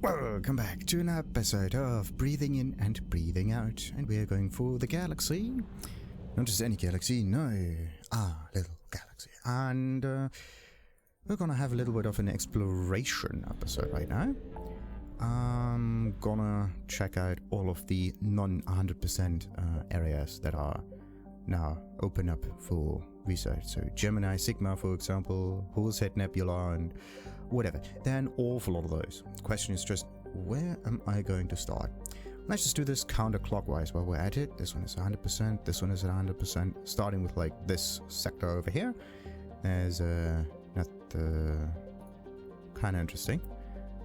Welcome back to an episode of Breathing In and Breathing Out, and we're going for the galaxy. Not just any galaxy, no, our little galaxy. And we're gonna have a little bit of an exploration episode right now. I'm gonna check out all of the non-100% areas that are now open up for research. So Gemini, Sigma, for example, Horsehead, Nebula, and whatever. There are an awful lot of those. The question is just, where am I going to start? Let's just do this counterclockwise while we're at it. This one is 100%, this one is 100%, starting with like this sector over here. There's kind of interesting.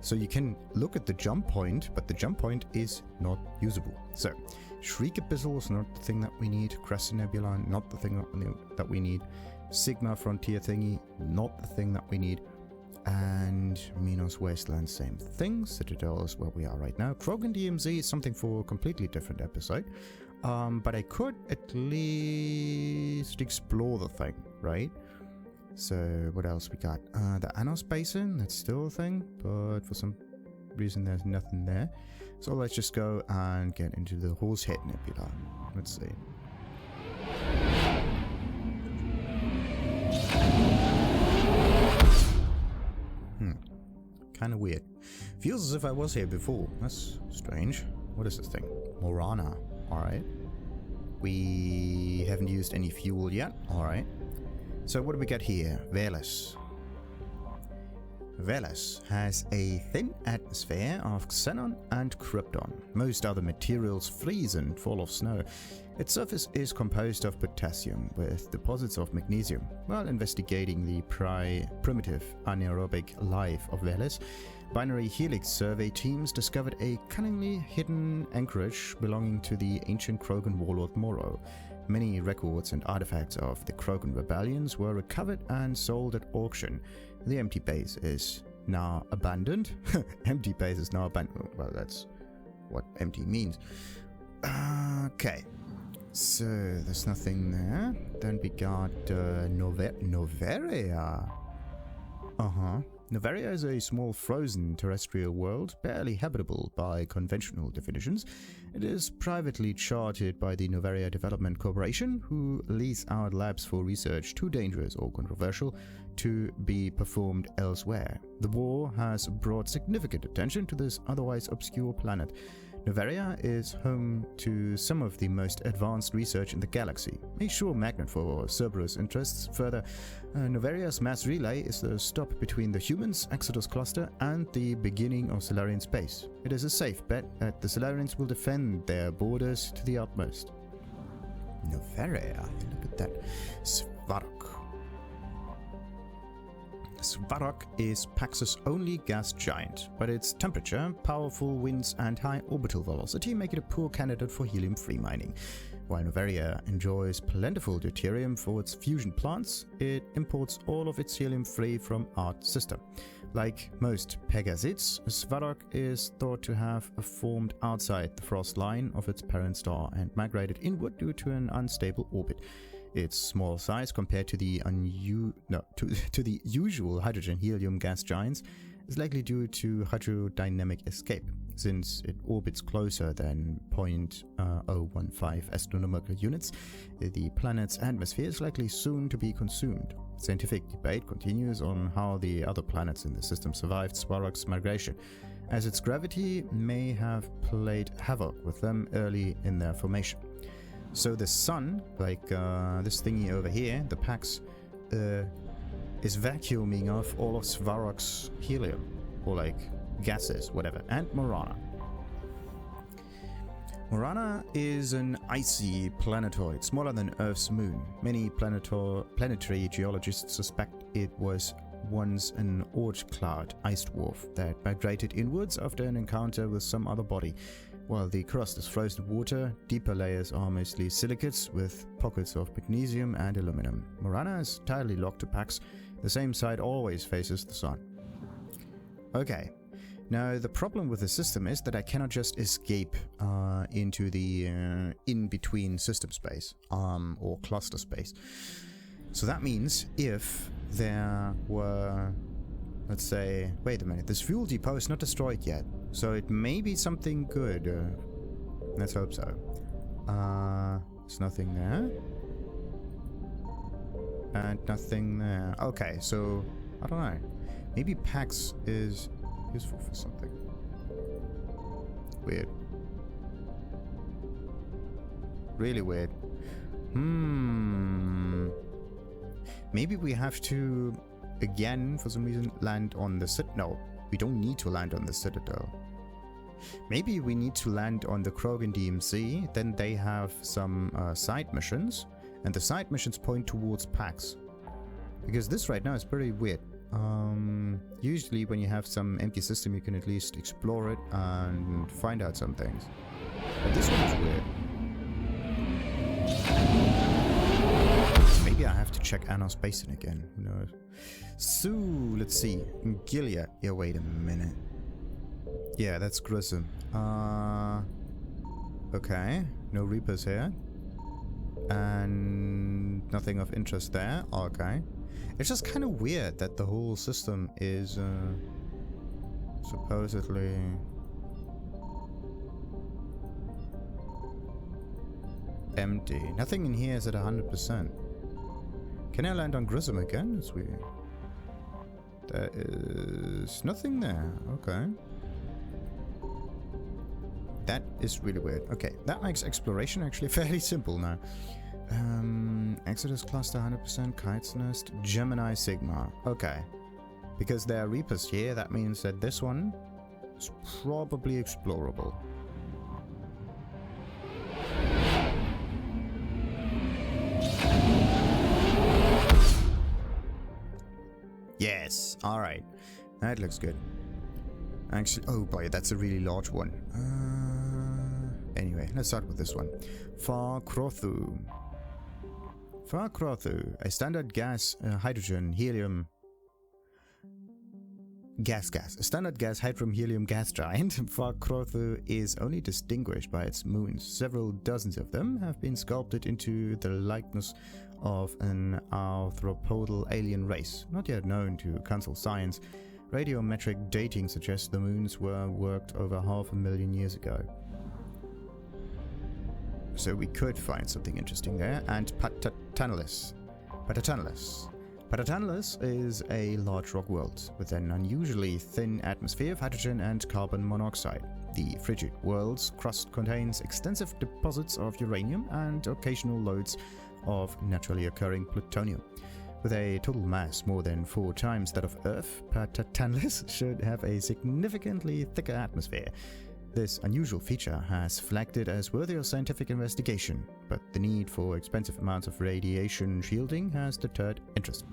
So you can look at the jump point, but the jump point is not usable. So Shriek Abyssal is not the thing that we need. Crescent Nebula, not the thing that we need. Sigma Frontier thingy, not the thing that we need. And Minos Wasteland, same thing. Citadel is where we are right now. Krogan DMZ is something for a completely different episode. But I could at least explore the thing, right? So what else we got? The Anos Basin, that's still a thing, but for some reason there's nothing there. So let's just go and get into the Horsehead Nebula. Let's see. Kind of weird. Feels as if I was here before. That's strange. What is this thing? Morana. Alright. We haven't used any fuel yet. Alright. So what do we got here? Veles. Veles has a thin atmosphere of xenon and krypton. Most other materials freeze and fall off snow. Its surface is composed of potassium with deposits of magnesium. While investigating the primitive anaerobic life of Veles, binary helix survey teams discovered a cunningly hidden anchorage belonging to the ancient Krogan warlord Moro. Many records and artifacts of the Krogan rebellions were recovered and sold at auction. The empty base is now abandoned. Empty base is now abandoned. Well, that's what empty means. Okay. So, there's nothing there. Then we got Noveria. Noveria is a small frozen terrestrial world, barely habitable by conventional definitions. It is privately chartered by the Noveria Development Corporation, who lease out labs for research too dangerous or controversial to be performed elsewhere. The war has brought significant attention to this otherwise obscure planet. Noveria is home to some of the most advanced research in the galaxy, a sure magnet for Cerberus interests. Further, Noveria's mass relay is the stop between the humans' Exodus cluster and the beginning of Solarian space. It is a safe bet that the Solarians will defend their borders to the utmost. Noveria, look at that. Svarok. Svarok is Pax's only gas giant, but its temperature, powerful winds and high orbital velocity make it a poor candidate for helium-free mining. While Noveria enjoys plentiful deuterium for its fusion plants, it imports all of its helium-free from our system. Like most Pegasids, Svarok is thought to have formed outside the frost line of its parent star and migrated inward due to an unstable orbit. Its small size compared to the the usual hydrogen-helium gas giants is likely due to hydrodynamic escape, since it orbits closer than 0.015 astronomical units. The planet's atmosphere is likely soon to be consumed. Scientific debate continues on how the other planets in the system survived Svarok's migration, as its gravity may have played havoc with them early in their formation. So the sun, like this thingy over here, the Pax, is vacuuming off all of Svarok's helium, or like gases, whatever, and Morana. Morana is an icy planetoid, smaller than Earth's moon. Many planetary geologists suspect it was once an Oort cloud ice dwarf that migrated inwards after an encounter with some other body. While the crust is frozen water, deeper layers are mostly silicates with pockets of magnesium and aluminum. Morana is entirely locked to Pax. The same side always faces the sun. Okay. Now, the problem with the system is that I cannot just escape into the in-between system space or cluster space. So that means if there were let's say, wait a minute, this fuel depot is not destroyed yet, so it may be something good. Let's hope so. There's nothing there. And nothing there. Okay, so, I don't know. Maybe PAX is useful for something. Weird. Really weird. Maybe we have to, again, for some reason, land on the Citadel. No, we don't need to land on the Citadel. Maybe we need to land on the Krogan DMZ, then they have some side missions, and the side missions point towards PAX. Because this right now is pretty weird. Usually when you have some empty system, you can at least explore it and find out some things. But this one is weird. Maybe I have to check Anos Basin again, who knows. So, let's see. Gilead. Yeah, wait a minute. Yeah, that's Grissom. Okay. No Reapers here. And nothing of interest there. Okay. It's just kind of weird that the whole system is supposedly empty. Nothing in here is at 100%. Can I land on Grissom again? It's weird. There is nothing there. Okay. That is really weird. Okay, that makes exploration actually fairly simple now. Exodus cluster 100%, Kite's Nest, Gemini Sigma. Okay. Because there are Reapers here, that means that this one is probably explorable. Yes, alright. That looks good. Actually, oh boy, that's a really large one. Anyway, let's start with this one. Farkrothu. Farkrothu, a standard gas, hydrogen, helium... Gas. A standard gas, hydrogen, helium gas giant. Farkrothu is only distinguished by its moons. Several dozens of them have been sculpted into the likeness of an arthropodal alien race, not yet known to council science. Radiometric dating suggests the moons were worked over 500,000 years ago. So we could find something interesting there. And Patatanis. Patatanis is a large rock world with an unusually thin atmosphere of hydrogen and carbon monoxide. The frigid world's crust contains extensive deposits of uranium and occasional loads of naturally occurring plutonium. With a total mass more than 4 times that of Earth, Patatanis should have a significantly thicker atmosphere. This unusual feature has flagged it as worthy of scientific investigation, but the need for expensive amounts of radiation shielding has deterred interest.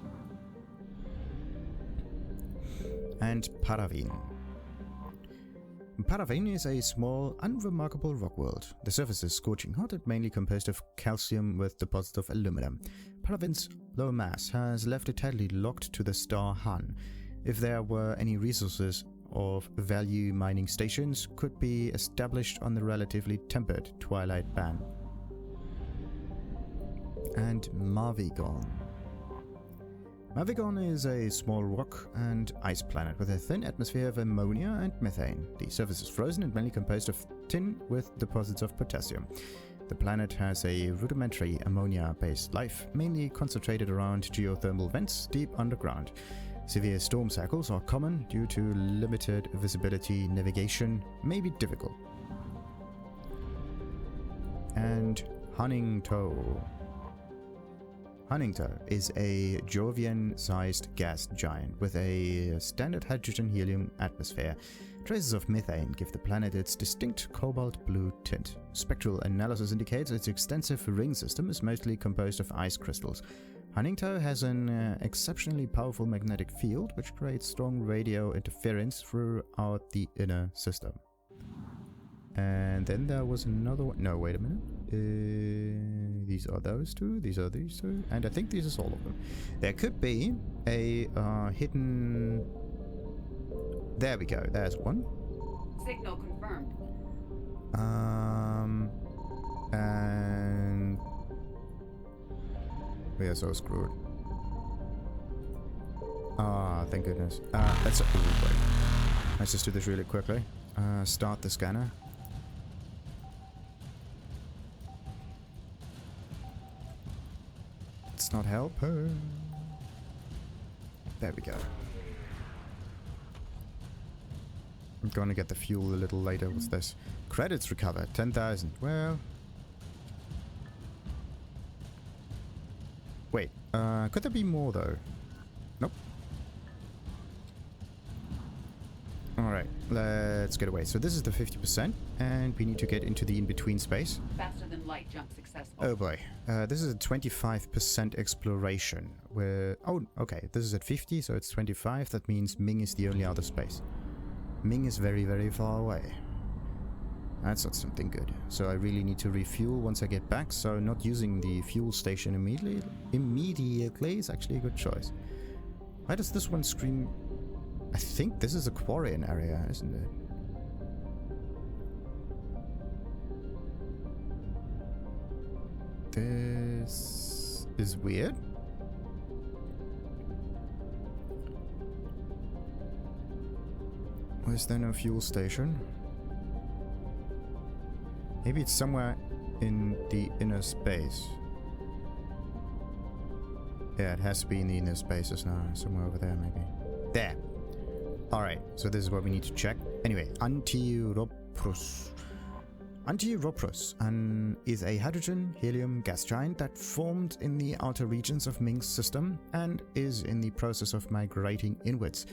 And Paravin. Paravin is a small, unremarkable rock world. The surface is scorching hot and mainly composed of calcium with deposits of aluminum. Paravin's low mass has left it tightly locked to the star Han. If there were any resources of value, mining stations could be established on the relatively tempered twilight band. And Mavigon. Mavigon is a small rock and ice planet with a thin atmosphere of ammonia and methane. The surface is frozen and mainly composed of tin with deposits of potassium. The planet has a rudimentary ammonia-based life, mainly concentrated around geothermal vents deep underground. Severe storm cycles are common due to limited visibility. Navigation may be difficult. And Huntington. Huntington is a Jovian-sized gas giant with a standard hydrogen-helium atmosphere. Traces of methane give the planet its distinct cobalt blue tint. Spectral analysis indicates its extensive ring system is mostly composed of ice crystals. Huntington has an exceptionally powerful magnetic field which creates strong radio interference throughout the inner system. And then there was another one. No, wait a minute. These are those two, these are these two, and I think this is all of them. There could be a hidden... There we go, there's one. Signal confirmed. And... We are so screwed. Ah, thank goodness. Let's... Oh, wait. Let's just do this really quickly. Start the scanner. Let's not help her. There we go. I'm gonna get the fuel a little later. What's this? Credits recovered. 10,000. Well... Wait. Could there be more, though? Nope. Alright. Let's get away. So this is the 50%. And we need to get into the in-between space. Faster than light jump successful. Oh boy. This is a 25% exploration. Where... Oh, okay. This is at 50, so it's 25. That means Ming is the only outer space. Ming is very, very far away. That's not something good. So I really need to refuel once I get back. So not using the fuel station immediately is actually a good choice. Why does this one scream... I think this is a Quarian area, isn't it? This is weird. Why is there no fuel station? Maybe it's somewhere in the inner space. Yeah, it has to be in the inner spaces now. Somewhere over there, maybe. There! Alright, so this is what we need to check. Anyway, Antiroprus. Antiroprus is a hydrogen-helium gas giant that formed in the outer regions of Ming's system and is in the process of migrating inwards.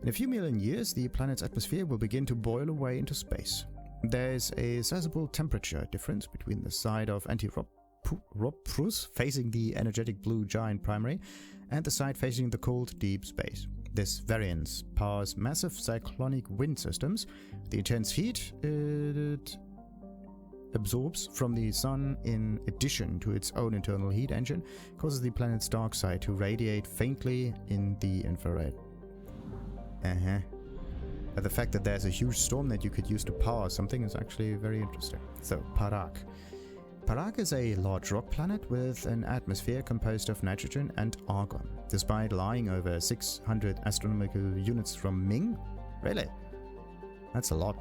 In a few million years, the planet's atmosphere will begin to boil away into space. There's a sizable temperature difference between the side of Antiroprus facing the energetic blue giant primary and the side facing the cold deep space. This variance powers massive cyclonic wind systems. The intense heat it absorbs from the sun in addition to its own internal heat engine causes the planet's dark side to radiate faintly in the infrared. But the fact that there's a huge storm that you could use to power something is actually very interesting. So, Parag. Parag is a large rock planet with an atmosphere composed of nitrogen and argon. Despite lying over 600 astronomical units from Ming, really? That's a lot.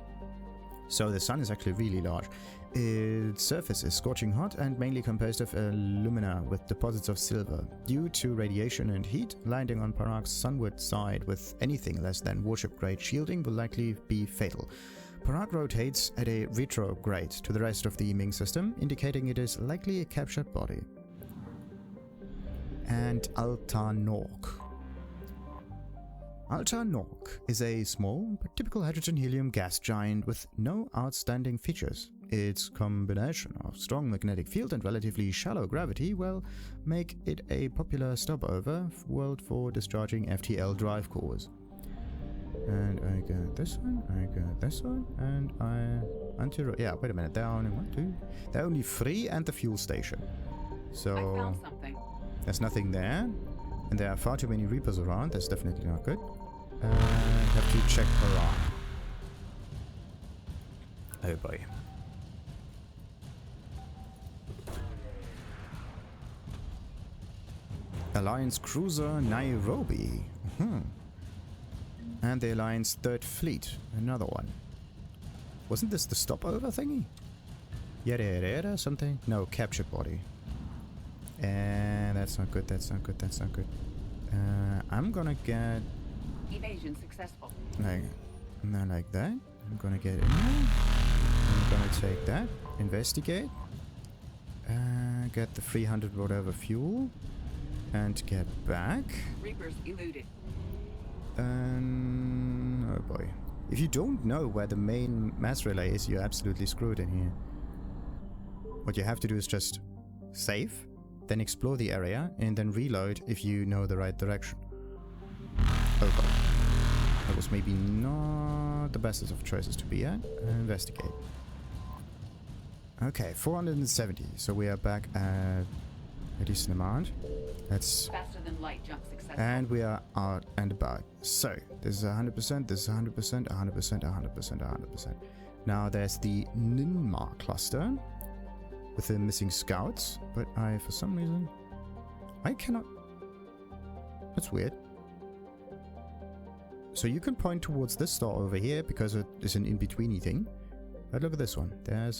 So the sun is actually really large. Its surface is scorching hot and mainly composed of alumina with deposits of silver. Due to radiation and heat, landing on Parag's sunward side with anything less than warship-grade shielding will likely be fatal. Parag rotates at a retrograde to the rest of the Ming system, indicating it is likely a captured body. And Altanork. Altanork is a small but typical hydrogen-helium gas giant with no outstanding features. Its combination of strong magnetic field and relatively shallow gravity will make it a popular stopover world for discharging FTL drive cores. And I got this one, I got this one, and yeah, wait a minute, there are only one, two. There are only three and the fuel station. So I found something. There's nothing there, and there are far too many Reapers around. That's definitely not good. Have to check Parag. Oh boy. Alliance cruiser Nairobi. And the Alliance 3rd Fleet. Another one. Wasn't this the stopover thingy? Yada yada yada something? No, captured body. And that's not good, that's not good, that's not good. I'm gonna get... Evasion successful. Like that. I'm gonna get in there. I'm gonna take that. Investigate. Get the 300 whatever fuel. And get back. Reapers eluded. Oh boy. If you don't know where the main mass relay is, you're absolutely screwed in here. What you have to do is just save, then explore the area, and then reload if you know the right direction. Oh god. That was maybe not the bestest of choices to be at. Investigate. Okay, 470. So we are back at a decent amount. That's faster than light jump successful. And we are out and about. So this is 100%, this is 100%, 100%, 100%, 100%. Now there's the Ninma cluster with the missing scouts, but for some reason, I cannot. That's weird. So you can point towards this star over here because it is an in-betweeny thing. But look at this one. There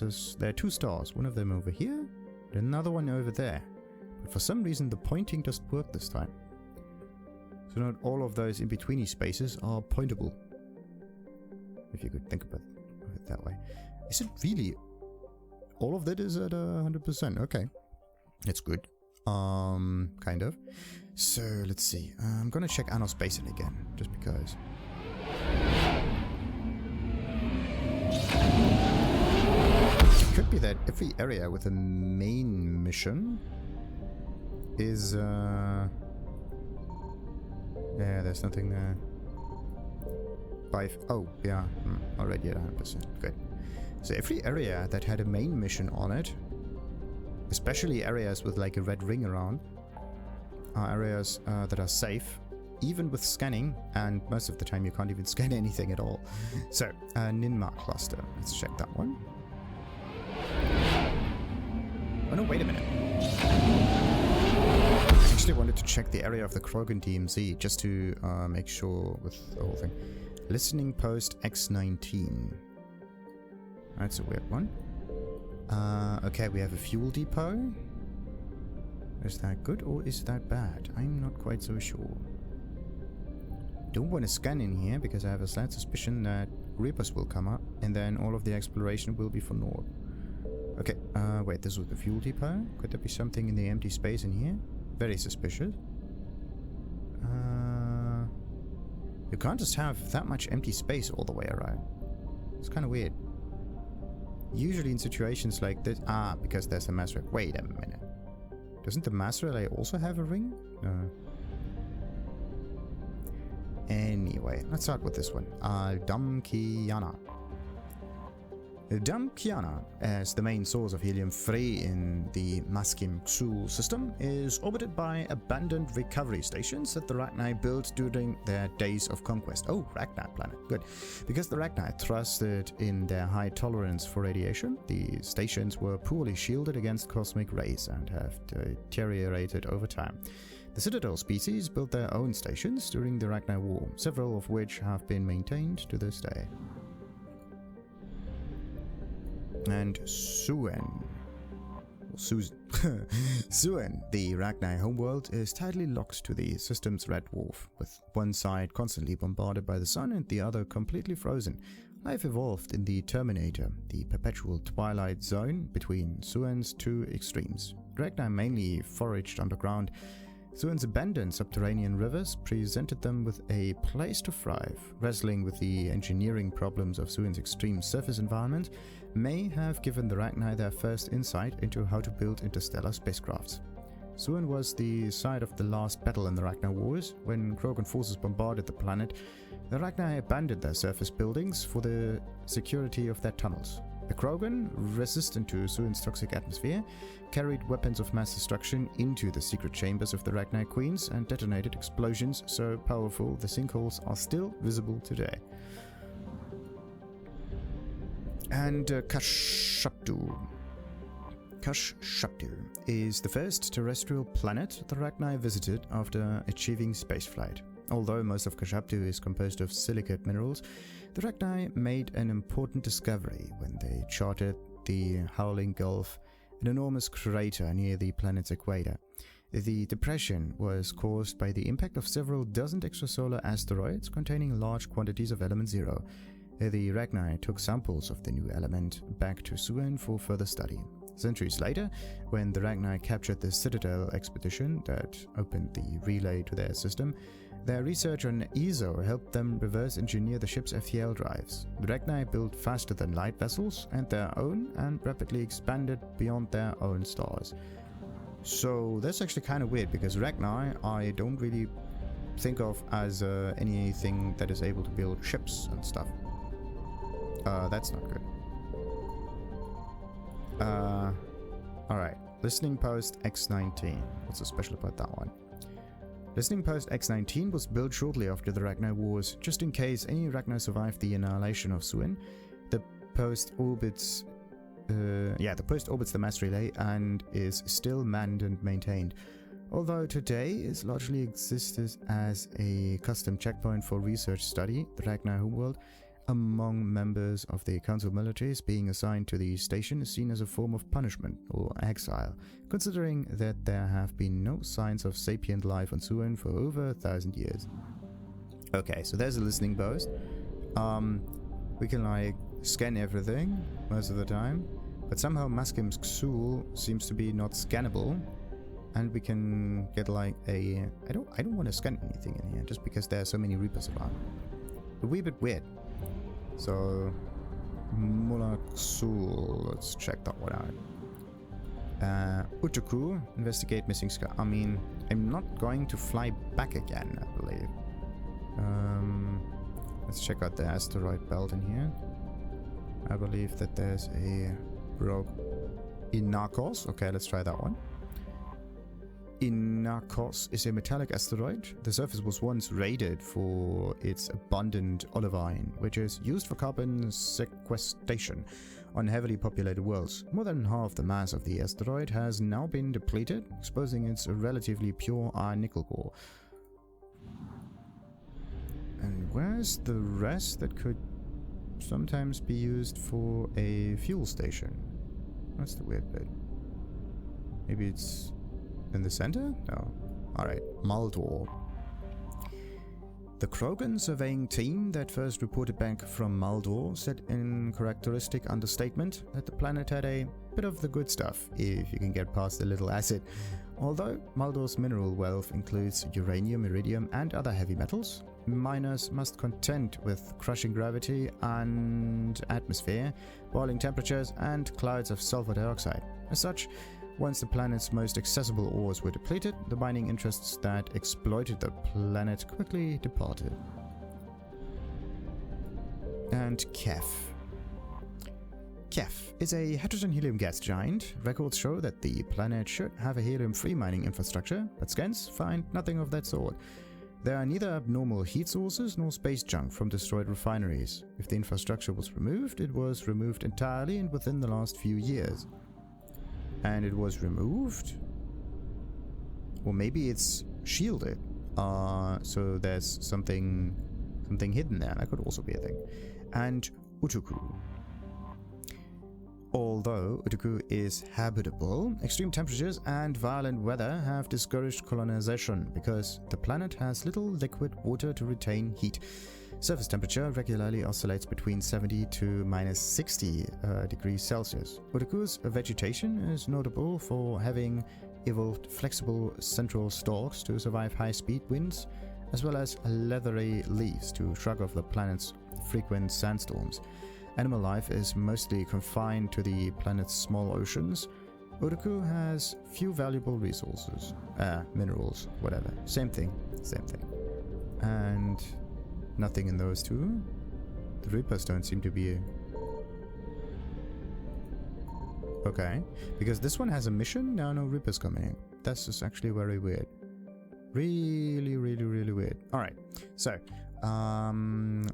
are 2 stars. One of them over here, and another one over there. But for some reason the pointing doesn't work this time. So not all of those in-betweeny spaces are pointable. If you could think about it that way. Is it really... all of that is at 100%? Okay. That's good. Kind of. So, let's see. I'm gonna check Anos Basin again, just because. It could be that every area with a main mission is, yeah, there's nothing there. Oh, yeah, already at 100%. Good. So every area that had a main mission on it, especially areas with like a red ring around, are areas that are safe, even with scanning, and most of the time you can't even scan anything at all. So, Ninma cluster. Let's check that one. Oh no, wait a minute. I actually wanted to check the area of the Krogan DMZ, just to make sure with the whole thing. Listening post X19. That's a weird one. Okay, we have a fuel depot. Is that good or is that bad? I'm not quite so sure. Don't want to scan in here because I have a slight suspicion that Reapers will come up and then all of the exploration will be for Nord. Okay, wait, this was the fuel depot. Could there be something in the empty space in here? Very suspicious. You can't just have that much empty space all the way around. It's kind of weird. Usually in situations like this... because there's a mass relay. Wait a minute. Doesn't the mass relay also have a ring? No. Anyway, let's start with this one. Damkiana. Damkiana, as the main source of helium-3 in the Mulla Xul System, is orbited by abandoned recovery stations that the Rachni built during their days of conquest. Oh, Rachni planet. Good. Because the Rachni trusted in their high tolerance for radiation, the stations were poorly shielded against cosmic rays and have deteriorated over time. The Citadel species built their own stations during the Rachni War, several of which have been maintained to this day. And Suen, Suen, the Rachni homeworld, is tightly locked to the system's red dwarf, with one side constantly bombarded by the sun and the other completely frozen. Life evolved in the Terminator, the perpetual twilight zone between Suen's 2 extremes. Rachni mainly foraged underground. Suen's abandoned subterranean rivers presented them with a place to thrive. Wrestling with the engineering problems of Suen's extreme surface environment may have given the Rachni their first insight into how to build interstellar spacecrafts. Suen was the site of the last battle in the Rachni Wars. When Krogan forces bombarded the planet, the Rachni abandoned their surface buildings for the security of their tunnels. The Krogan, resistant to Suen's toxic atmosphere, carried weapons of mass destruction into the secret chambers of the Rachni Queens and detonated explosions so powerful the sinkholes are still visible today. And Kashaptu. Kashaptu is the first terrestrial planet the Rachni visited after achieving spaceflight. Although most of Kashaptu is composed of silicate minerals, the Rachni made an important discovery when they charted the Howling Gulf, an enormous crater near the planet's equator. The depression was caused by the impact of several dozen extrasolar asteroids containing large quantities of element 0. The Rachni took samples of the new element back to Suen for further study. Centuries later, when the Rachni captured the Citadel expedition that opened the relay to their system, their research on ESO helped them reverse engineer the ship's FTL drives. The Rachni built faster than light vessels and their own, and rapidly expanded beyond their own stars. So that's actually kind of weird, because Rachni I don't really think of as anything that is able to build ships and stuff. That's not good. Alright. Listening post X19. What's so special about that one? Listening post X19 was built shortly after the Rachni Wars, just in case any Rachni survived the annihilation of Suen. The post orbits the mass relay and is still manned and maintained. Although today it largely existed as a custom checkpoint for research study, the Ragnar homeworld, among members of the Council militaries, being assigned to the station is seen as a form of punishment or exile, considering that there have been no signs of sapient life on Suan for over 1,000 years. Okay, so there's a listening post. We can like scan everything most of the time, but somehow Maskim's Xul seems to be not scannable, and we can get like a... I don't want to scan anything in here just because there are so many Reapers around. A wee bit weird. So Mulla Xul, let's check that one out. Utuku, investigate missing scar. I mean, I'm not going to fly back again, I believe. Let's check out the asteroid belt in here. I believe that there's a rogue Inakos. Okay, let's try that one. Inakos is a metallic asteroid. The surface was once raided for its abundant olivine, which is used for carbon sequestration on heavily populated worlds. More than half the mass of the asteroid has now been depleted, exposing its relatively pure iron nickel core. And where's the rest that could sometimes be used for a fuel station? That's the weird bit. Maybe it's in the center? No. Alright, Maldor. The Krogan surveying team that first reported back from Maldor said in characteristic understatement that the planet had a bit of the good stuff, if you can get past the little acid. Although Maldor's mineral wealth includes uranium, iridium and other heavy metals, miners must contend with crushing gravity and atmosphere, boiling temperatures and clouds of sulfur dioxide. As such, once the planet's most accessible ores were depleted, the mining interests that exploited the planet quickly departed. And Kef. Kef is a hydrogen helium gas giant. Records show that the planet should have a helium-free mining infrastructure, but scans find nothing of that sort. There are neither abnormal heat sources nor space junk from destroyed refineries. If the infrastructure was removed, it was removed entirely and within the last few years. And it was removed? Or maybe it's shielded. So there's something hidden there. That could also be a thing. And Utuku. Although Utuku is habitable, extreme temperatures and violent weather have discouraged colonization because the planet has little liquid water to retain heat. Surface temperature regularly oscillates between 70 to minus 60 degrees Celsius. Utuku's vegetation is notable for having evolved flexible central stalks to survive high-speed winds, as well as leathery leaves to shrug off the planet's frequent sandstorms. Animal life is mostly confined to the planet's small oceans. Utuku has few valuable resources. Minerals, whatever. Same thing. And nothing in those two. The Reapers don't seem to be... Okay. Because this one has a mission, now no Reapers coming in. That's just actually very weird. Really weird. Alright, so...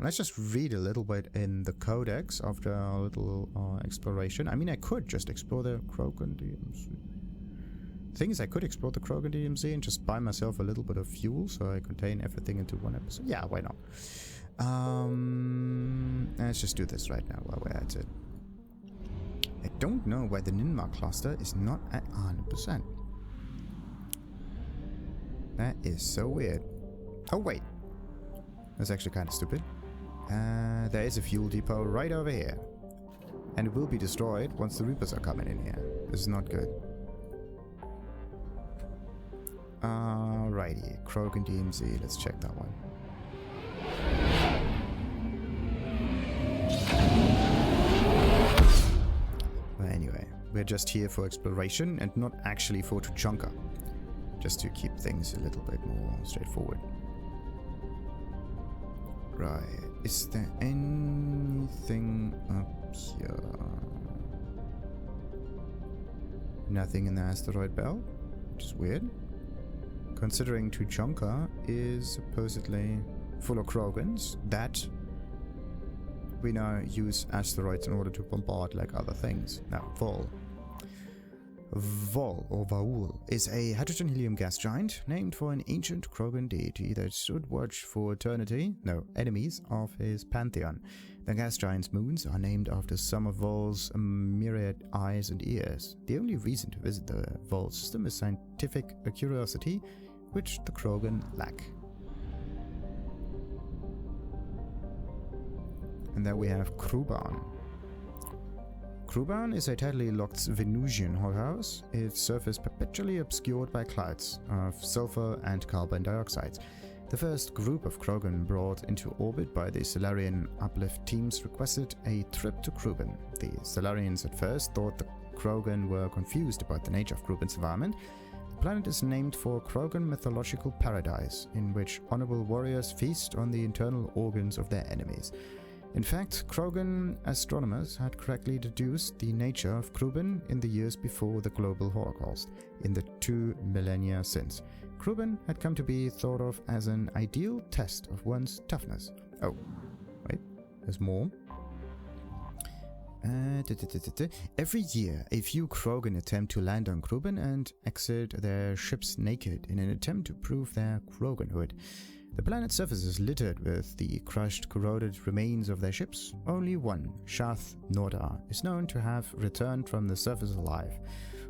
let's just read a little bit in the Codex after a little exploration. I mean, I could just explore the Krogan DMZ. The thing is, I could explore the Krogan DMZ and just buy myself a little bit of fuel so I contain everything into one episode. Yeah, why not? Let's just do this right now while we're at it. I don't know why the Ninma cluster is not at 100%. That is so weird. Oh, wait. That's actually kind of stupid. There is a fuel depot right over here. And it will be destroyed once the Reapers are coming in here. This is not good. Alrighty, Krogan DMZ, let's check that one. But anyway, we're just here for exploration and not actually for Tuchanka. Just to keep things a little bit more straightforward. Right, is there anything up here? Nothing in the asteroid belt, which is weird. Considering Tuchanka is supposedly full of Krogans that we now use asteroids in order to bombard like other things. Now, full. Vol, or Vaul, is a hydrogen-helium gas giant named for an ancient Krogan deity that stood watch for enemies of his pantheon. The gas giant's moons are named after some of Vol's myriad eyes and ears. The only reason to visit the Vol system is scientific curiosity, which the Krogan lack. And then we have Krogan. Krogan is a tightly locked Venusian hothouse, its surface perpetually obscured by clouds of sulfur and carbon dioxide. The first group of Krogan brought into orbit by the Solarian uplift teams requested a trip to Krogan. The Solarians at first thought the Krogan were confused about the nature of Krogan's environment. The planet is named for Krogan mythological paradise, in which honorable warriors feast on the internal organs of their enemies. In fact, Krogan astronomers had correctly deduced the nature of Krogan in the years before the global Holocaust, in the 2 millennia since. Krogan had come to be thought of as an ideal test of one's toughness. Oh, wait, there's more. Every year, a few Krogan attempt to land on Krogan and exit their ships naked in an attempt to prove their Kroganhood. The planet's surface is littered with the crushed, corroded remains of their ships. Only one, Shath Nordar, is known to have returned from the surface alive.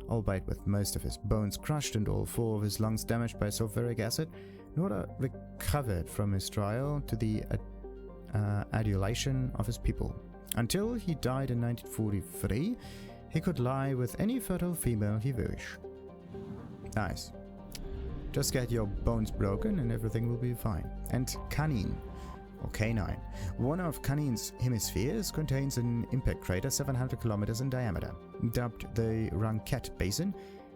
Albeit with most of his bones crushed and all 4 of his lungs damaged by sulfuric acid, Nordar recovered from his trial to the adulation of his people. Until he died in 1943, he could lie with any fertile female he wished. Nice. Just get your bones broken and everything will be fine. And Canine, or Canine. One of Canine's hemispheres contains an impact crater 700 kilometers in diameter. Dubbed the Ranket Basin,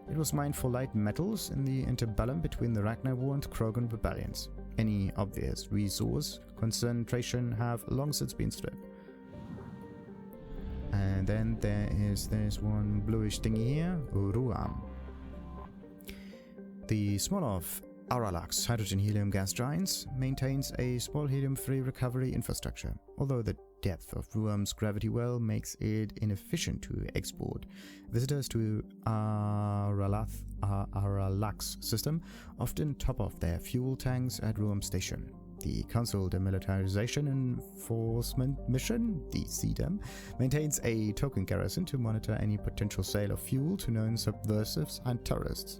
it was mined for light metals in the interbellum between the Ragnar War and Krogan rebellions. Any obvious resource concentration have long since been stripped. And then there's one bluish thingy here, Uruam. The smaller of Aralakh's hydrogen-helium gas giants maintains a small helium-free recovery infrastructure, although the depth of Ruam's gravity well makes it inefficient to export. Visitors to Aralakh's system often top off their fuel tanks at Ruam Station. The Council Demilitarization Enforcement Mission, the CDEM, maintains a token garrison to monitor any potential sale of fuel to known subversives and terrorists.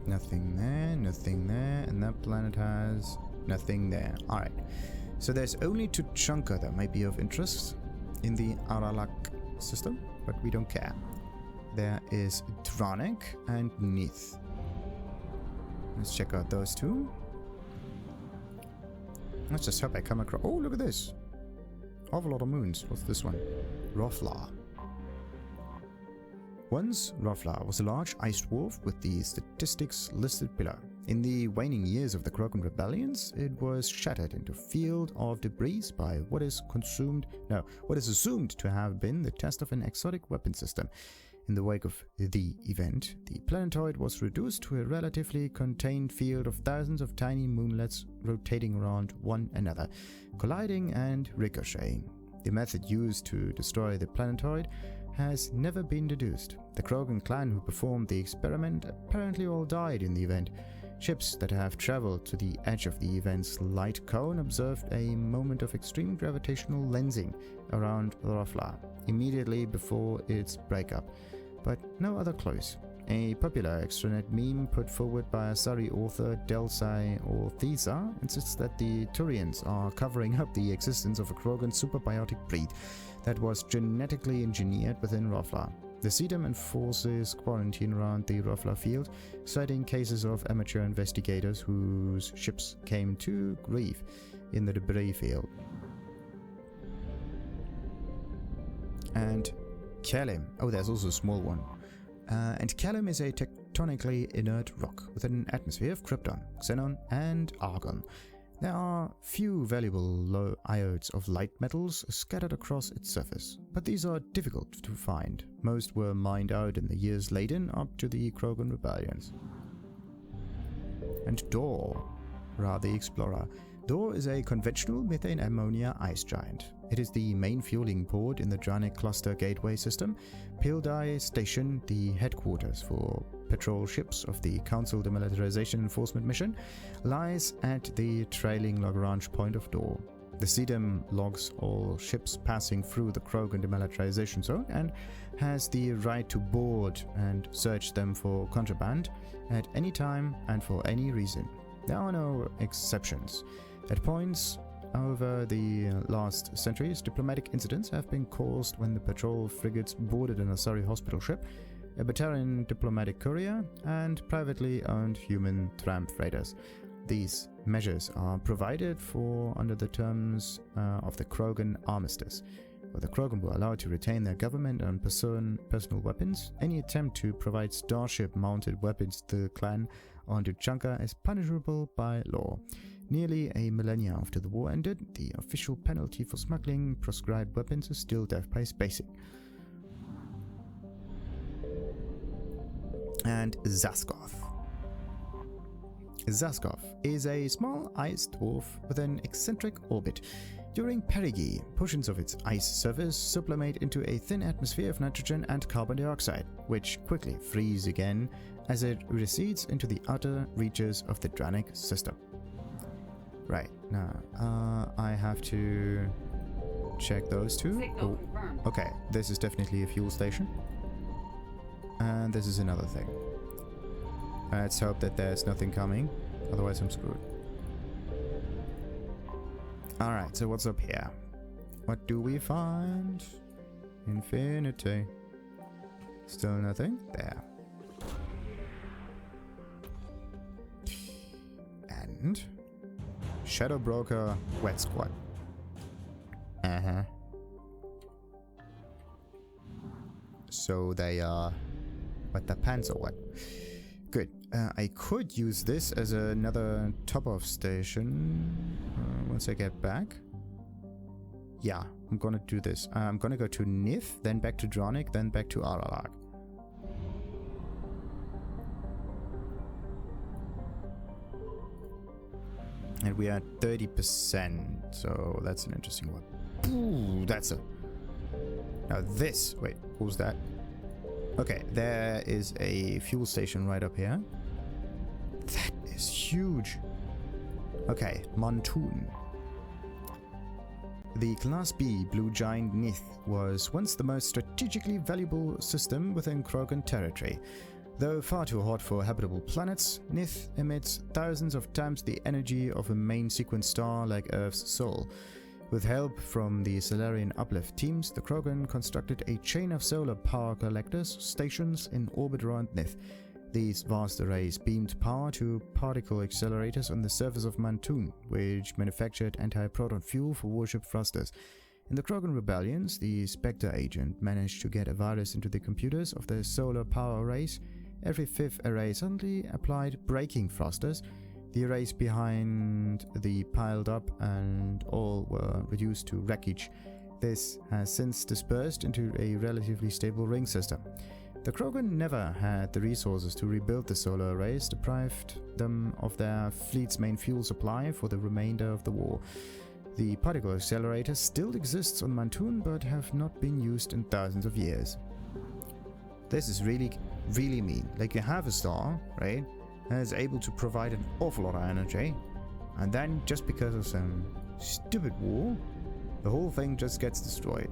Nothing there, and that planet has nothing there. Alright, so there's only Tuchanka that might be of interest in the Aralakh system, but we don't care. There is Dranek and Nith. Let's check out those two. Let's just hope I come across... Oh, look at this! Awful lot of moons. What's this one? Rothla. Once, Rothla was a large ice dwarf with the statistics listed below. In the waning years of the Krogan rebellions, it was shattered into a field of debris by what is assumed to have been the test of an exotic weapon system. In the wake of the event, the planetoid was reduced to a relatively contained field of thousands of tiny moonlets rotating around one another, colliding and ricocheting. The method used to destroy the planetoid has never been deduced. The Krogan clan who performed the experiment apparently all died in the event. Ships that have traveled to the edge of the event's light cone observed a moment of extreme gravitational lensing around Rothla immediately before its breakup, but no other clues. A popular extranet meme put forward by Asari author Delsai or Thesa insists that the Turians are covering up the existence of a Krogan superbiotic breed that was genetically engineered within Rothla. The CDEM enforces quarantine around the Rothla field, citing cases of amateur investigators whose ships came to grief in the debris field. And Kalim. Oh, there's also a small one. And Kalim is a tectonically inert rock with an atmosphere of krypton, xenon, and argon. There are few valuable low iodes of light metals scattered across its surface, but these are difficult to find. Most were mined out in the years leading up to the Krogan rebellions. And Dor, Ra the Explorer, Dor is a conventional methane ammonia ice giant. It is the main fueling port in the Dranek Cluster Gateway System. Pildai Station, the headquarters for patrol ships of the Council Demilitarization Enforcement Mission, lies at the trailing Lagrange point of Dor. The CDEM logs all ships passing through the Krogan demilitarization zone and has the right to board and search them for contraband at any time and for any reason. There are no exceptions. At points over the last centuries, diplomatic incidents have been caused when the patrol frigates boarded an Asari hospital ship, a Batarian diplomatic courier, and privately owned human tramp freighters. These measures are provided for under the terms of the Krogan Armistice, where the Krogan were allowed to retain their government and personal weapons. Any attempt to provide starship-mounted weapons to the clan on Tuchanka is punishable by law. Nearly a millennia after the war ended, the official penalty for smuggling proscribed weapons is still death by spacing. And Zaskov. Zaskov is a small ice dwarf with an eccentric orbit. During perigee, portions of its ice surface sublimate into a thin atmosphere of nitrogen and carbon dioxide, which quickly freeze again as it recedes into the outer reaches of the Dranek System. Right, now, I have to check those two. Signal confirmed. Okay, this is definitely a fuel station. And this is another thing. Let's hope that there's nothing coming, otherwise I'm screwed. Alright, so what's up here? What do we find? Infinity. Still nothing? There. And Shadow Broker Wet Squad. So they are what, the pants or what? Good. I could use this as another top-off station once I get back. Yeah, I'm gonna do this. I'm gonna go to Nith, then back to Dranek, then back to Aralakh. And we are at 30%, so that's an interesting one. Ooh, that's a... Now this... Wait, what was that? Okay, there is a fuel station right up here. That is huge. Okay, Montoon. The Class B Blue Giant Nith was once the most strategically valuable system within Krogan territory. Though far too hot for habitable planets, Nith emits thousands of times the energy of a main sequence star like Earth's Sol. With help from the Solarian Uplift teams, the Krogan constructed a chain of solar power collectors stations in orbit around Nith. These vast arrays beamed power to particle accelerators on the surface of Montoon, which manufactured anti-proton fuel for warship thrusters. In the Krogan rebellions, the Spectre agent managed to get a virus into the computers of the solar power arrays. Every fifth array suddenly applied braking thrusters. The arrays behind the piled up and all were reduced to wreckage. This has since dispersed into a relatively stable ring system. The Krogan never had the resources to rebuild the solar arrays, deprived them of their fleet's main fuel supply for the remainder of the war. The particle accelerator still exists on Montoon, but have not been used in thousands of years. This is really mean. Like, you have a star, right, and is able to provide an awful lot of energy, and then just because of some stupid war, the whole thing just gets destroyed.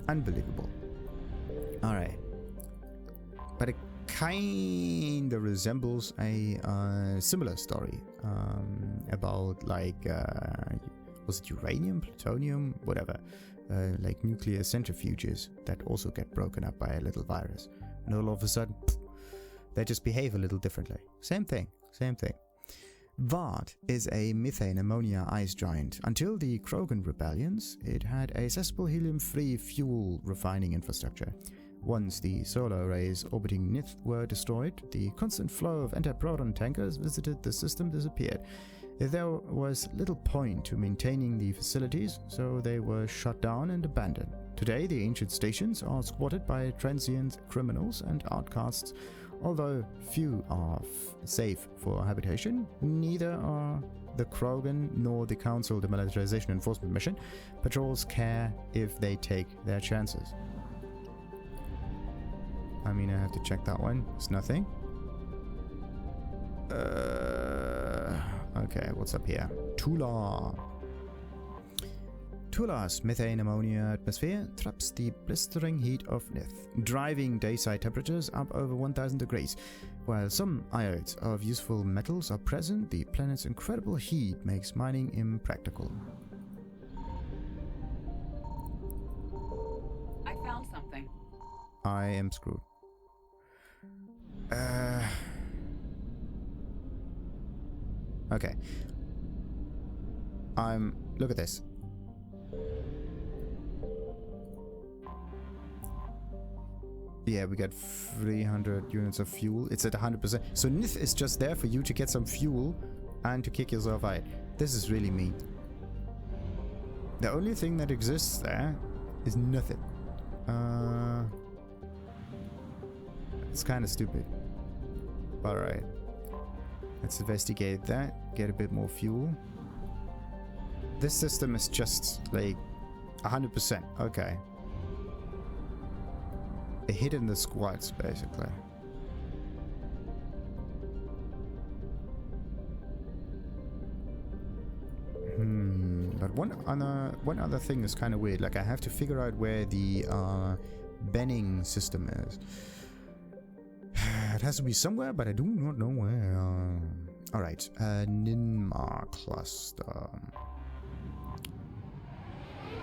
Unbelievable. Alright. But it kinda resembles a similar story about, like, was it uranium, plutonium, whatever, like nuclear centrifuges that also get broken up by a little virus. And all of a sudden, they just behave a little differently. Same thing. Vard is a methane ammonia ice giant. Until the Krogan rebellions, it had accessible helium-free fuel refining infrastructure. Once the solar arrays orbiting Nith were destroyed, the constant flow of anti-proton tankers visited the system disappeared. There was little point to maintaining the facilities, so they were shut down and abandoned. Today, the ancient stations are squatted by transient criminals and outcasts. Although few are safe for habitation, neither are the Krogan nor the Council Demilitarization Enforcement Mission. Patrols care if they take their chances. I mean, I have to check that one. It's nothing. Okay, what's up here? Tula. Tula's methane ammonia atmosphere traps the blistering heat of Nith, driving dayside temperatures up over 1000 degrees. While some iodes of useful metals are present, the planet's incredible heat makes mining impractical. I found something. I am screwed. Okay. Look at this. Yeah, we got 300 units of fuel. It's at 100%. So Nith is just there for you to get some fuel and to kick yourself out. This is really mean. The only thing that exists there is nothing. It's kind of stupid. Alright. Let's investigate that. Get a bit more fuel. This system is just like 100%. Okay. A hit in the squats, basically. But one other thing is kind of weird. Like, I have to figure out where the Benning system is. It has to be somewhere, but I do not know where. Alright, Ninma cluster.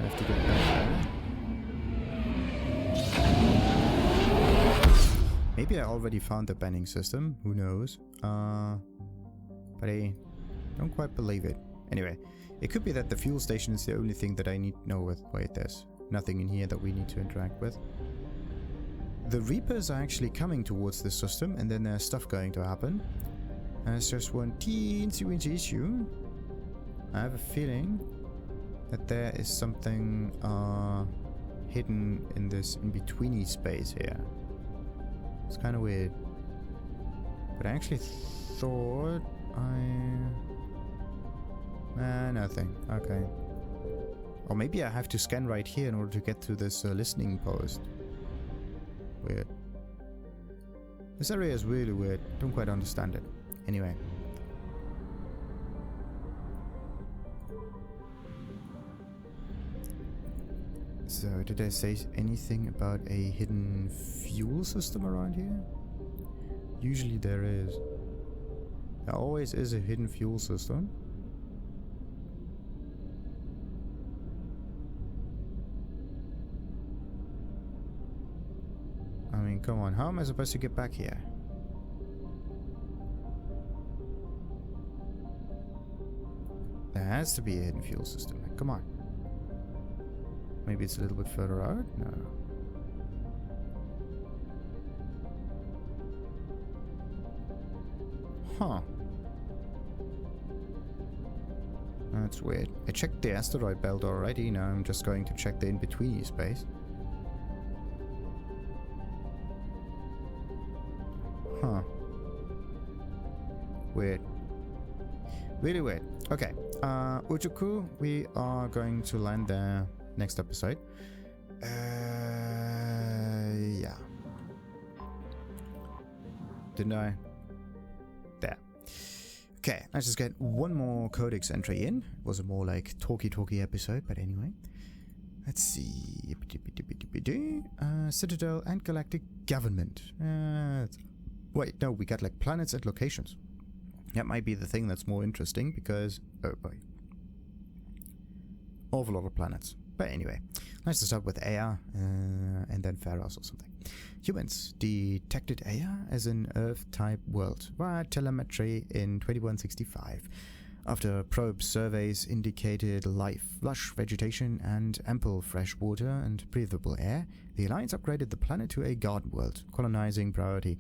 I have to get back there. Maybe I already found the Benning system. Who knows? But I don't quite believe it. Anyway, it could be that the fuel station is the only thing that I need to know with. Wait, there's nothing in here that we need to interact with. The Reapers are actually coming towards this system, and then there's stuff going to happen. And it's just one teensy-weensy issue. I have a feeling that there is something hidden in this in-betweeny space here. It's kind of weird. But I actually thought nothing. Okay. Or maybe I have to scan right here in order to get to this listening post. Weird. This area is really weird. Don't quite understand it. Anyway. So, did I say anything about a hidden fuel system around here? Usually there is. There always is a hidden fuel system. I mean, come on, how am I supposed to get back here? There has to be a hidden fuel system. Come on. Maybe it's a little bit further out? No. Huh. That's weird. I checked the asteroid belt already. Now I'm just going to check the in-between space. Huh. Weird. Really weird. Okay. Ujuku, we are going to land there next episode. Yeah. Didn't I? There. Okay, let's just get one more Codex entry in. It was a more like talky episode, but anyway. Let's see. Citadel and Galactic Government. Wait, no, we got like planets and locations. That might be the thing that's more interesting because... Oh boy. Awful lot of planets. But anyway, let's start with Aeia and then Feros or something. Humans detected Aeia as an Earth-type world via telemetry in 2165. After probe surveys indicated life, lush vegetation, and ample fresh water and breathable air, the Alliance upgraded the planet to a garden world, colonizing priority.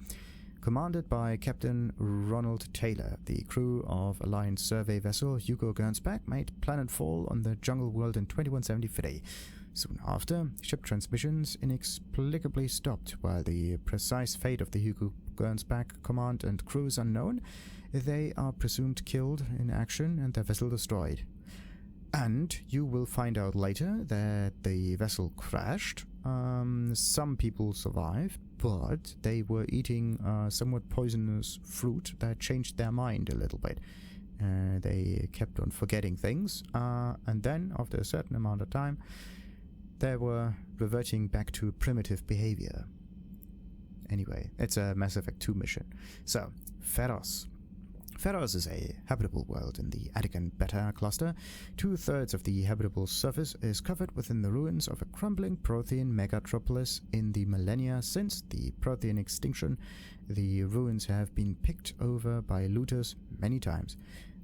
Commanded by Captain Ronald Taylor, the crew of Alliance survey vessel Hugo Gernsback made planetfall on the jungle world in 2173. Soon after, ship transmissions inexplicably stopped. While the precise fate of the Hugo Gernsback command and crew is unknown, They are presumed killed in action and their vessel destroyed. And you will find out later that the vessel crashed. Some people survived, but they were eating somewhat poisonous fruit that changed their mind a little bit. They kept on forgetting things, and then, after a certain amount of time, they were reverting back to primitive behavior. Anyway, it's a Mass Effect 2 mission. So, Feros. Feros is a habitable world in the Adican Beta cluster. 2/3 of the habitable surface is covered within the ruins of a crumbling Prothean megatropolis. In the millennia since the Prothean extinction, the ruins have been picked over by looters many times.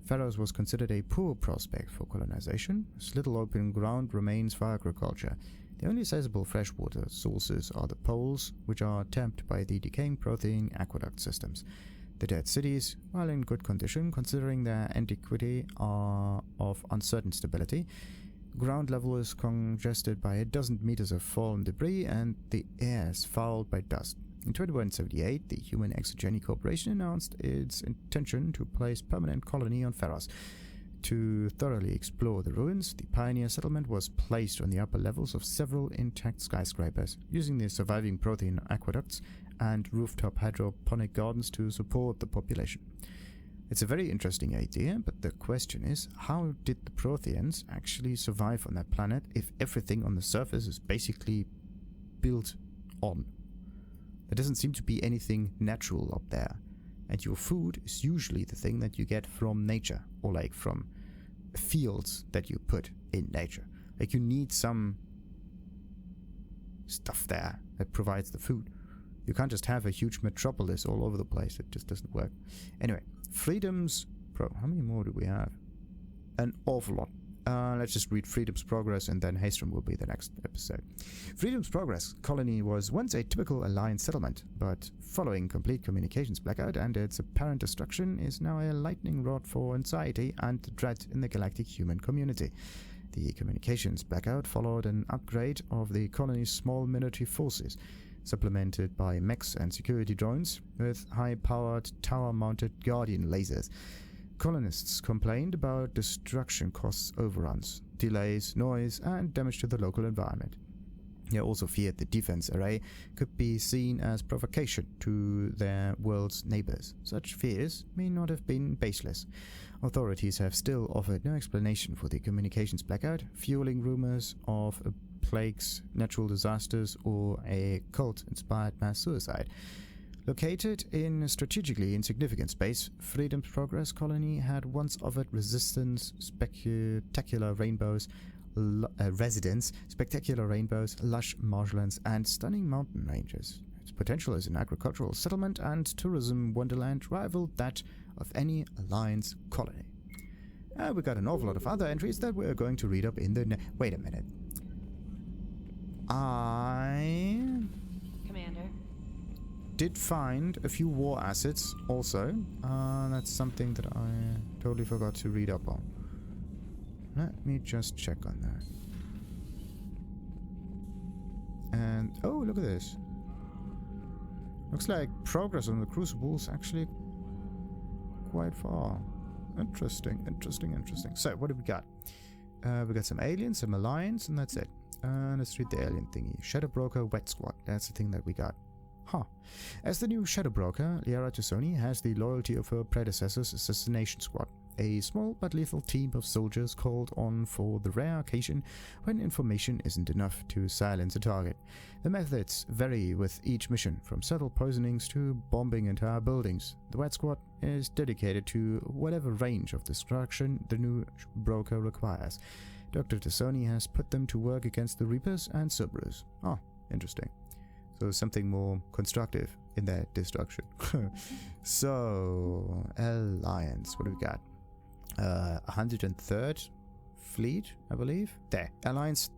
Feros was considered a poor prospect for colonization, as little open ground remains for agriculture. The only sizable freshwater sources are the poles, which are tapped by the decaying Prothean aqueduct systems. The dead cities, while in good condition considering their antiquity, are of uncertain stability. Ground level is congested by a dozen meters of fallen debris, and the air is fouled by dust. In 2178, the Human Exogeny Corporation announced its intention to place permanent colony on Feros. To thoroughly explore the ruins, the pioneer settlement was placed on the upper levels of several intact skyscrapers, using the surviving Prothean aqueducts and rooftop hydroponic gardens to support the population. It's a very interesting idea, but the question is, how did the Protheans actually survive on that planet if everything on the surface is basically built on? There doesn't seem to be anything natural up there. And your food is usually the thing that you get from nature, or like from fields that you put in nature. Like you need some stuff there that provides the food. You can't just have a huge metropolis all over the place. It just doesn't work. Anyway, Freedom's... how many more do we have? An awful lot. Let's just read Freedom's Progress, and then Haystrom will be the next episode. Freedom's Progress colony was once a typical Alliance settlement, but following complete communications blackout and its apparent destruction is now a lightning rod for anxiety and dread in the galactic human community. The communications blackout followed an upgrade of the colony's small military forces, supplemented by mechs and security drones with high-powered tower-mounted Guardian lasers. Colonists complained about destruction costs overruns, delays, noise, and damage to the local environment. They also feared the defense array could be seen as provocation to their world's neighbors. Such fears may not have been baseless. Authorities have still offered no explanation for the communications blackout, fueling rumors of plagues, natural disasters, or a cult-inspired mass suicide. Located in a strategically insignificant space, Freedom's Progress colony had once offered spectacular rainbows, lush marshlands, and stunning mountain ranges. Its potential as an agricultural settlement and tourism wonderland rivaled that of any Alliance colony. We got an awful lot of other entries that we're going to read up in the... Wait a minute. Commander. Did find a few war assets also. That's something that I totally forgot to read up on. Let me just check on that. And oh, look at this. Looks like progress on the Crucible's actually quite far. Interesting. So, what do we got? We got some aliens, some alliance, and that's it. Let's read the alien thingy. Shadow Broker Wet Squad. That's the thing that we got. As the new Shadow Broker, Liara Tusoni has the loyalty of her predecessor's Assassination Squad, a small but lethal team of soldiers called on for the rare occasion when information isn't enough to silence a target. The methods vary with each mission, from subtle poisonings to bombing entire buildings. The Wet Squad is dedicated to whatever range of destruction the new broker requires. Dr. Tusoni has put them to work against the Reapers and Cerberus. Interesting. So something more constructive in that destruction. So, Alliance. What do we got? 103rd Fleet, I believe. There. Alliance.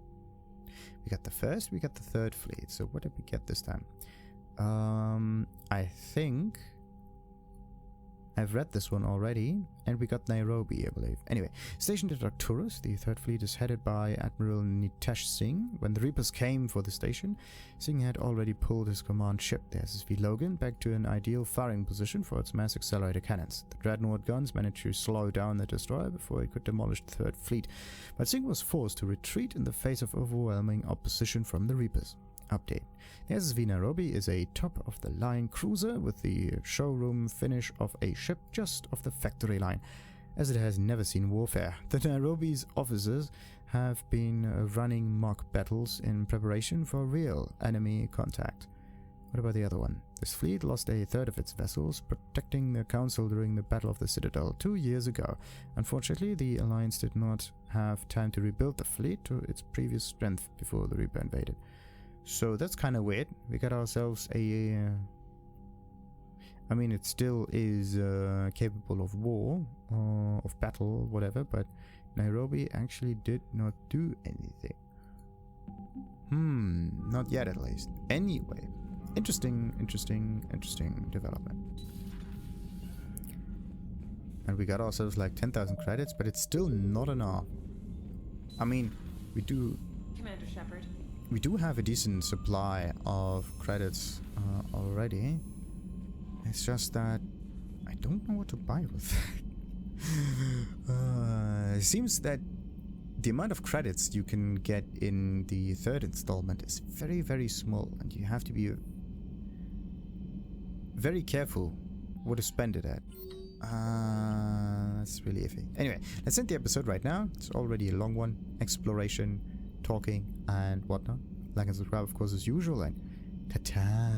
We got the first, we got the third fleet. So what did we get this time? I think I've read this one already, and we got Nairobi, I believe. Anyway, stationed at Arcturus, the Third Fleet is headed by Admiral Nitesh Singh. When the Reapers came for the station, Singh had already pulled his command ship, the SSV Logan, back to an ideal firing position for its mass accelerator cannons. The Dreadnought guns managed to slow down the destroyer before it could demolish the Third Fleet, but Singh was forced to retreat in the face of overwhelming opposition from the Reapers. Update. The SSV Nairobi is a top-of-the-line cruiser with the showroom finish of a ship just off the factory line, as it has never seen warfare. The Nairobi's officers have been running mock battles in preparation for real enemy contact. What about the other one? This fleet lost a third of its vessels protecting the Council during the Battle of the Citadel 2 years ago. Unfortunately, the Alliance did not have time to rebuild the fleet to its previous strength before the Reaper invaded. So that's kind of weird. We got ourselves a... I mean, it still is capable of war, of battle, whatever, but Nairobi actually did not do anything. Not yet at least. Anyway, interesting development. And we got ourselves like 10,000 credits, but it's still not enough. I mean, we do... Commander Shepard. We do have a decent supply of credits already. It's just that I don't know what to buy with that. It seems that the amount of credits you can get in the third installment is very, very small, and you have to be very careful what to spend it at. That's really iffy. Anyway, let's end the episode right now. It's already a long one. Exploration, talking, and whatnot. Like and subscribe, of course, as usual, and ta-ta!